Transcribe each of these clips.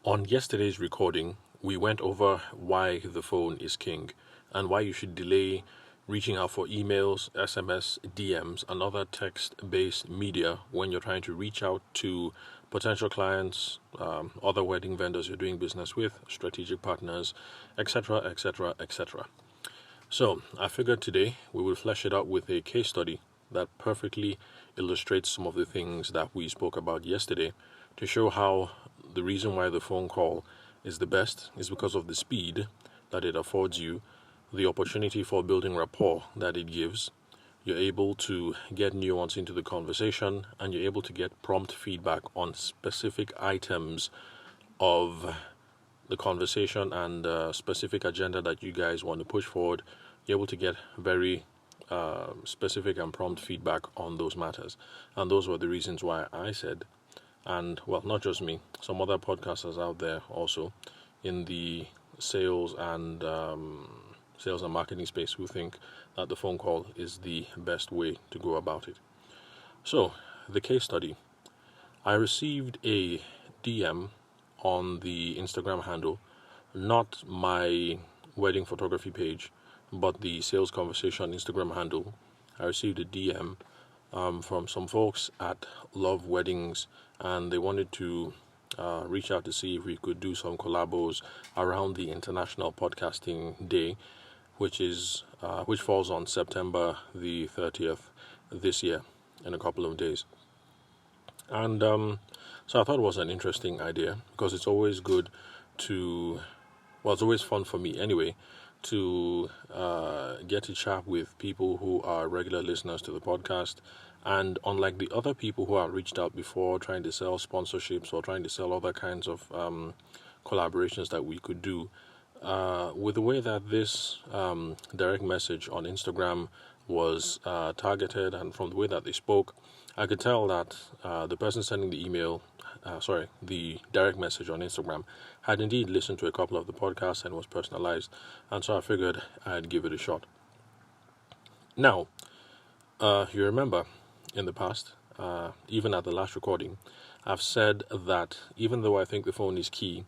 On yesterday's recording, we went over why the phone is king and why you should delay reaching out for emails, SMS, DMs, and other text-based media when you're trying to reach out to potential clients, other wedding vendors you're doing business with, strategic partners, etc., etc., etc. So I figured today we will flesh it out with a case study that perfectly illustrates some of the things that we spoke about yesterday to show how the reason why the phone call is the best is because of the speed that it affords you, the opportunity for building rapport that it gives. You're able to get nuance into the conversation, and you're able to get prompt feedback on specific items of the conversation and specific agenda that you guys want to push forward. You're able to get very specific and prompt feedback on those matters. And those were the reasons why I said, and well, not just me, some other podcasters out there also in the sales and marketing space who think that the phone call is the best way to go about it. So, the case study. I received a DM on the Instagram handle, not my wedding photography page, but the sales conversation Instagram handle. I received a DM from some folks at Love Weddings, and they wanted to reach out to see if we could do some collabos around the International Podcasting Day, which falls on September the 30th this year, in a couple of days. And so I thought it was an interesting idea because it's always good to, well, it's always fun for me anyway, to get to chat with people who are regular listeners to the podcast. And unlike the other people who have reached out before trying to sell sponsorships or trying to sell other kinds of collaborations that we could do, with the way that this direct message on Instagram was targeted, and from the way that they spoke, I could tell that the person sending the direct message on Instagram had indeed listened to a couple of the podcasts and was personalized, and so I figured I'd give it a shot. Now, you remember in the past, even at the last recording, I've said that even though I think the phone is key,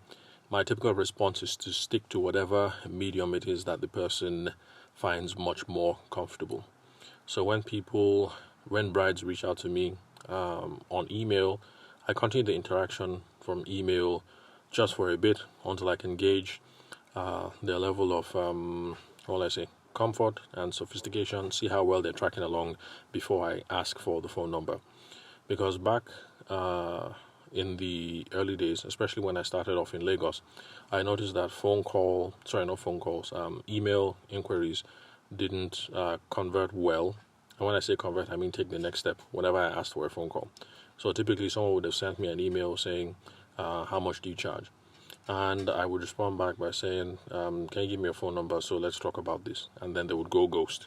my typical response is to stick to whatever medium it is that the person finds much more comfortable. So when brides reach out to me on email, I continue the interaction from email just for a bit until I can gauge their level of, comfort and sophistication, see how well they're tracking along before I ask for the phone number. Because back in the early days, especially when I started off in Lagos, I noticed that email inquiries didn't convert well. And when I say convert, I mean take the next step whenever I asked for a phone call. So typically someone would have sent me an email saying, how much do you charge? And I would respond back by saying, can you give me your phone number so let's talk about this? And then they would go ghost.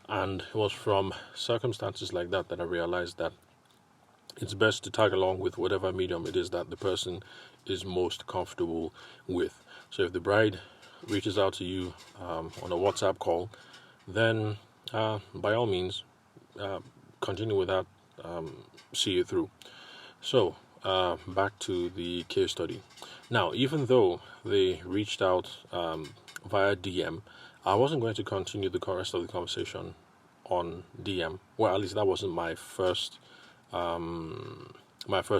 And it was from circumstances like that that I realized that it's best to tag along with whatever medium it is that the person is most comfortable with. So if the bride reaches out to you on a WhatsApp call, then by all means, continue with that, see it through. So back to the case study. Now, even though they reached out via DM, I wasn't going to continue the rest of the conversation on DM. Well, at least that wasn't my first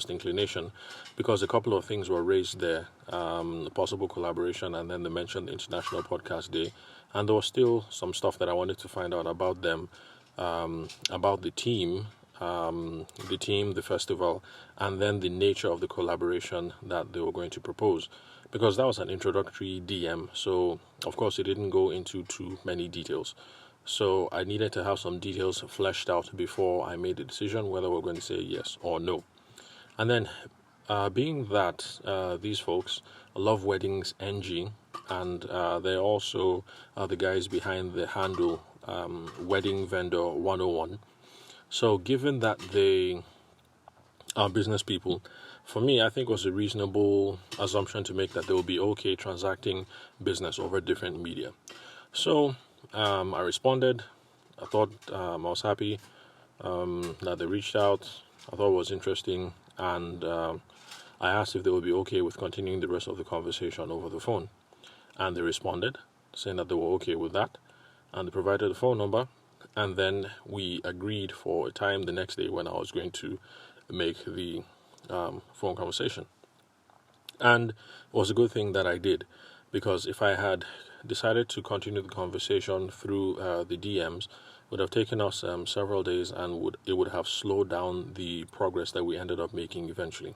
inclination, because a couple of things were raised there, possible collaboration, and then they mentioned the International Podcast Day, and there was still some stuff that I wanted to find out about them, about the team, the festival, and then the nature of the collaboration that they were going to propose, because that was an introductory DM, so of course it didn't go into too many details. So I needed to have some details fleshed out before I made a decision whether we're going to say yes or no. And then, being that these folks Love Weddings NG, and they're also the guys behind the handle Wedding Vendor 101. So given that they are business people, for me, I think it was a reasonable assumption to make that they will be okay transacting business over different media. So I responded. I thought I was happy that they reached out. I thought it was interesting, and I asked if they would be okay with continuing the rest of the conversation over the phone. And they responded, saying that they were okay with that. And they provided a phone number. And then we agreed for a time the next day when I was going to make the phone conversation. And it was a good thing that I did, because if I had decided to continue the conversation through the DMs, it would have taken us several days, and it would have slowed down the progress that we ended up making eventually.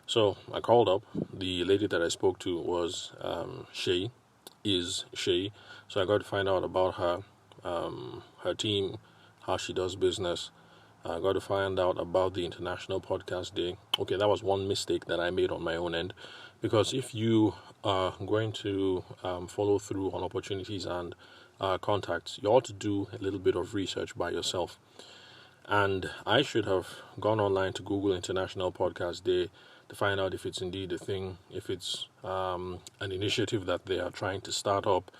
So I called up. The lady that I spoke to was Shay. So I got to find out about her, her team, how she does business. I got to find out about the International Podcast Day. Okay, that was one mistake that I made on my own end, because if you are going to follow through on opportunities and contacts, you ought to do a little bit of research by yourself. And I should have gone online to Google International Podcast Day to find out if it's indeed a thing, if it's an initiative that they are trying to start up.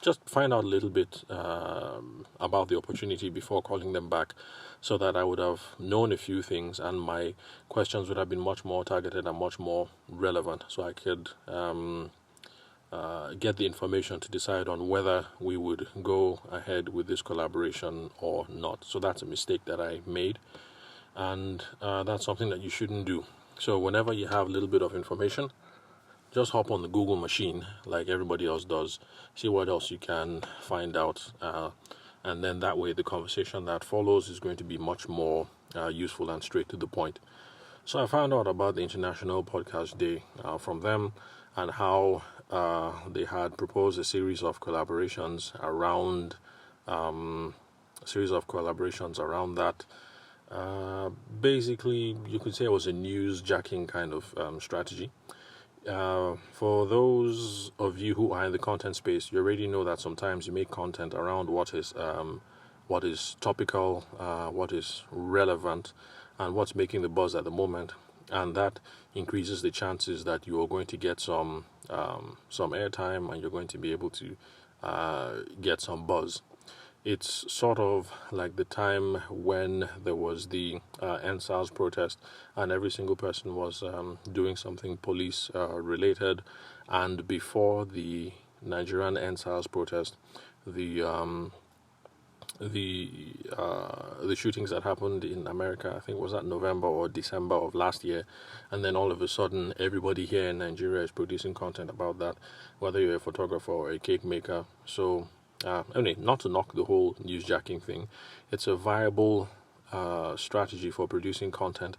Just find out a little bit about the opportunity before calling them back, so that I would have known a few things and my questions would have been much more targeted and much more relevant, so I could get the information to decide on whether we would go ahead with this collaboration or not. So that's a mistake that I made, and that's something that you shouldn't do. So whenever you have a little bit of information, just hop on the Google machine like everybody else does, see what else you can find out, and then that way the conversation that follows is going to be much more useful and straight to the point. So I found out about the International Podcast Day from them, and how they had proposed a series of collaborations around that. Basically, you could say it was a news jacking kind of strategy. For those of you who are in the content space, you already know that sometimes you make content around what is topical, what is relevant, and what's making the buzz at the moment, and that increases the chances that you are going to get some airtime, and you're going to be able to get some buzz. It's sort of like the time when there was the NSAS protest, and every single person was doing something police related. And before the Nigerian NSAS protest, the shootings that happened in America, I think was that November or December of last year, and then all of a sudden everybody here in Nigeria is producing content about that, whether you're a photographer or a cake maker. So anyway, not to knock the whole newsjacking thing, it's a viable strategy for producing content,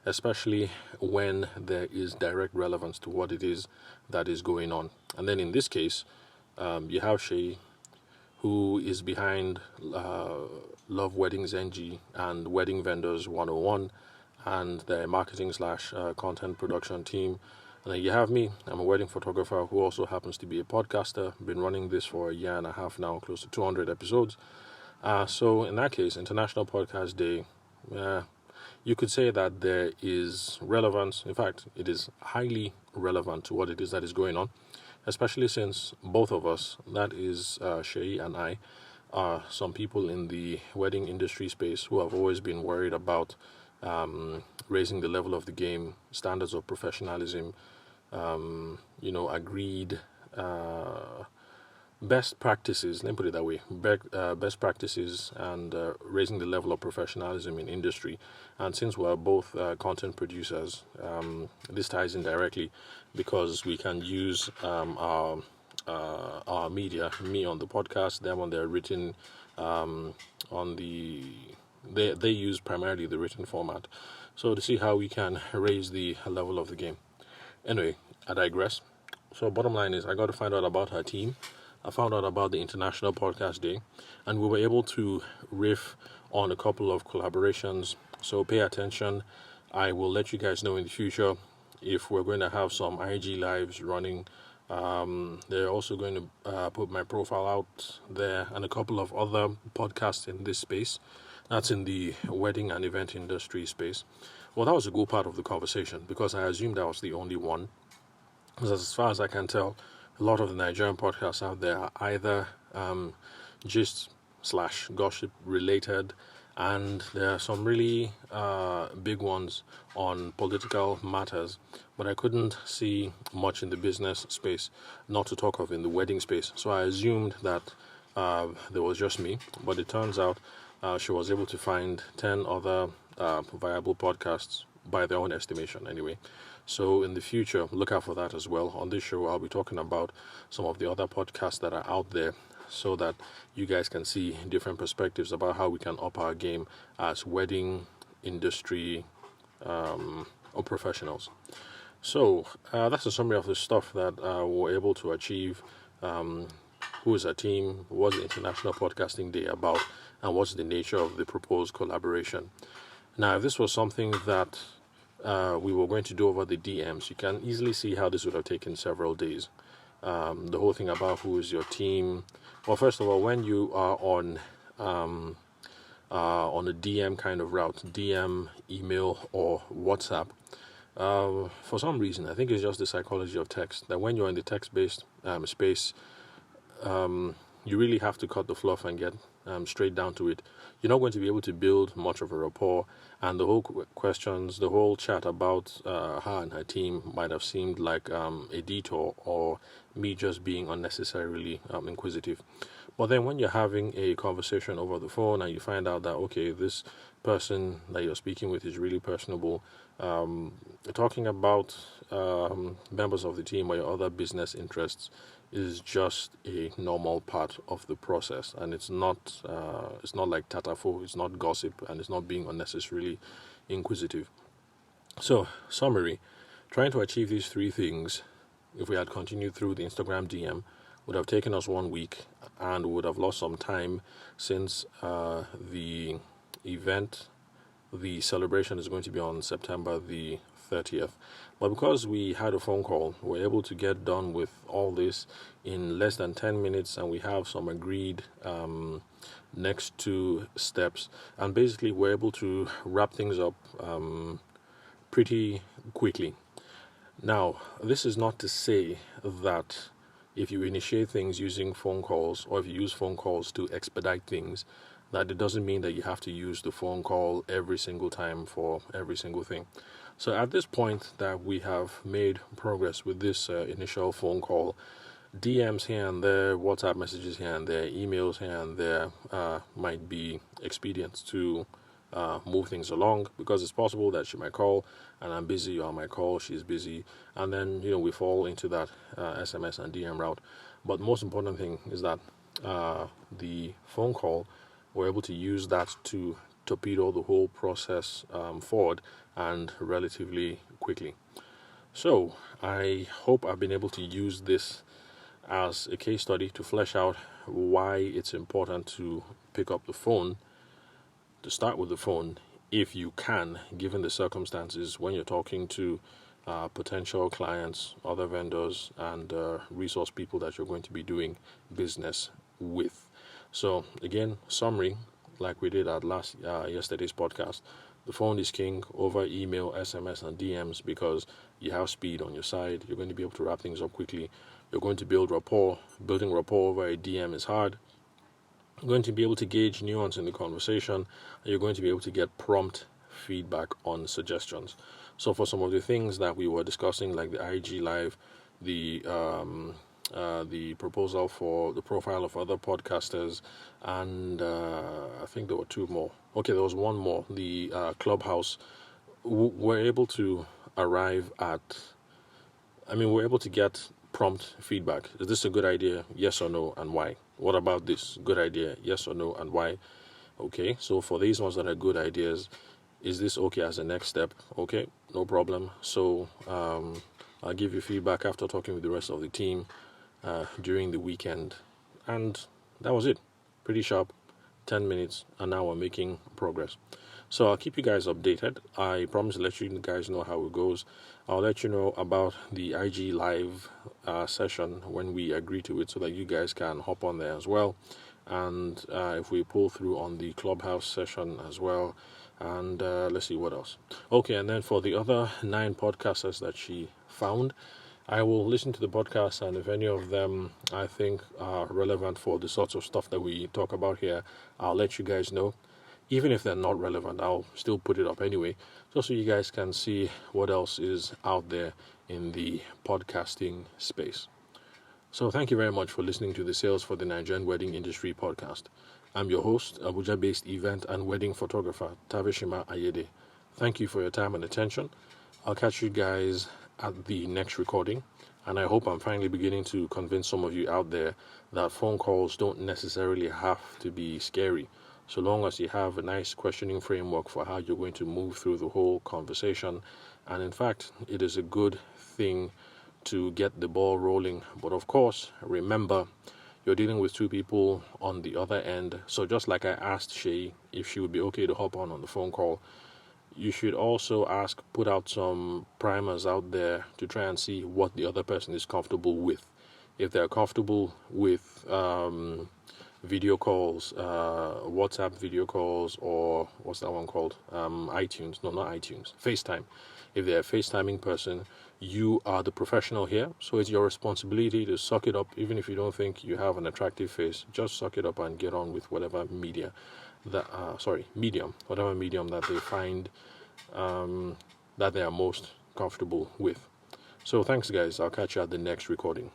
especially when there is direct relevance to what it is that is going on. And then in this case, you have Shay, who is behind Love Weddings NG and Wedding Vendors 101, and their marketing / content production team. And then you have me. I'm a wedding photographer who also happens to be a podcaster. Been running this for a year and a half now, close to 200 episodes. So in that case, International Podcast Day, you could say that there is relevance. In fact, it is highly relevant to what it is that is going on, especially since both of us, that is Shay and I, are some people in the wedding industry space who have always been worried about raising the level of the game, standards of professionalism, agreed best practices, let me put it that way, best practices, and raising the level of professionalism in industry. And since we're both content producers, this ties in directly, because we can use our media, me on the podcast, them on their written, they use primarily the written format, so to see how we can raise the level of the game. Anyway, I digress. So bottom line is, I got to find out about her team. I found out about the International Podcast Day, and we were able to riff on a couple of collaborations. So pay attention. I will let you guys know in the future if we're going to have some IG lives running. They're also going to put my profile out there, and a couple of other podcasts in this space. That's in the wedding and event industry space. Well, that was a good part of the conversation, because I assumed I was the only one. Because as far as I can tell, a lot of the Nigerian podcasts out there are either gist / gossip related, and there are some really big ones on political matters, but I couldn't see much in the business space, not to talk of in the wedding space. So I assumed that there was just me, but it turns out she was able to find 10 other viable podcasts by their own estimation, anyway. So in the future, look out for that as well. On this show, I'll be talking about some of the other podcasts that are out there so that you guys can see different perspectives about how we can up our game as wedding industry or professionals. So that's a summary of the stuff that we're able to achieve. Who is our team? What's the International Podcasting Day about? And what's the nature of the proposed collaboration? Now, if this was something that we were going to do over the DMs, you can easily see how this would have taken several days. The whole thing about who is your team. Well, first of all, when you are on a DM kind of route, DM, email, or WhatsApp, for some reason, I think it's just the psychology of text, that when you're in the text-based space, you really have to cut the fluff and get straight down to it. You're not going to be able to build much of a rapport, and the whole questions, the whole chat about her and her team might have seemed like a detour or me just being unnecessarily inquisitive. But then when you're having a conversation over the phone and you find out that, okay, this person that you're speaking with is really personable, talking about members of the team or your other business interests is just a normal part of the process, and it's not like tatafo, it's not gossip, and it's not being unnecessarily inquisitive. So, summary, trying to achieve these three things, if we had continued through the Instagram DM, would have taken us 1 week and would have lost some time, since the event, the celebration, is going to be on September the 30th. But because we had a phone call, we're able to get done with all this in less than 10 minutes, and we have some agreed next two steps. And basically, we're able to wrap things up pretty quickly. Now, this is not to say that if you initiate things using phone calls, or if you use phone calls to expedite things, that it doesn't mean that you have to use the phone call every single time for every single thing. So at this point that we have made progress with this initial phone call, DMs here and there, WhatsApp messages here and there, emails here and there might be expedient to move things along, because it's possible that she might call and I'm busy, or I might call, she's busy, and then we fall into that SMS and DM route. But the most important thing is that the phone call, we're able to use that to torpedo the whole process forward, and relatively quickly. So I hope I've been able to use this as a case study to flesh out why it's important to pick up the phone, to start with the phone if you can, given the circumstances, when you're talking to potential clients, other vendors, and resource people that you're going to be doing business with. So again, summary, like we did at yesterday's podcast, the phone is king over email, SMS, and DMs, because you have speed on your side. You're going to be able to wrap things up quickly. You're going to build rapport. Building rapport over a DM is hard. You're going to be able to gauge nuance in the conversation, and you're going to be able to get prompt feedback on suggestions. So for some of the things that we were discussing, like the IG Live, the proposal for the profile of other podcasters, and I think there were two more. Okay, there was one more, the Clubhouse. We're able to arrive at, we're able to get prompt feedback. Is this a good idea? Yes or no, and why? What about this? Good idea? Yes or no, and why? Okay, so for these ones that are good ideas, is this okay as a next step? Okay, no problem. So I'll give you feedback after talking with the rest of the team during the weekend. And that was it. Pretty sharp. 10 minutes, and now we're making progress. So I'll keep you guys updated. I promise to let you guys know how it goes. I'll let you know about the IG Live session when we agree to it, so that you guys can hop on there as well. And if we pull through on the Clubhouse session as well. And let's see what else. Okay, and then for the other 9 podcasters that she found, I will listen to the podcast, and if any of them I think are relevant for the sorts of stuff that we talk about here, I'll let you guys know. Even if they're not relevant, I'll still put it up anyway, just so you guys can see what else is out there in the podcasting space. So thank you very much for listening to the Sales for the Nigerian Wedding Industry podcast. I'm your host, Abuja-based event and wedding photographer, Tavishima Ayede. Thank you for your time and attention. I'll catch you guys at the next recording, and I hope I'm finally beginning to convince some of you out there that phone calls don't necessarily have to be scary, so long as you have a nice questioning framework for how you're going to move through the whole conversation. And in fact, it is a good thing to get the ball rolling. But of course, remember, you're dealing with two people on the other end. So just like I asked Shay if she would be okay to hop on the phone call, you should also put out some primers out there to try and see what the other person is comfortable with. If they're comfortable with video calls, WhatsApp video calls, or what's that one called? iTunes. No, not iTunes. FaceTime. If they're a FaceTiming person, you are the professional here, so it's your responsibility to suck it up. Even if you don't think you have an attractive face, just suck it up and get on with whatever medium that they find that they are most comfortable with. So thanks, guys. I'll catch you at the next recording.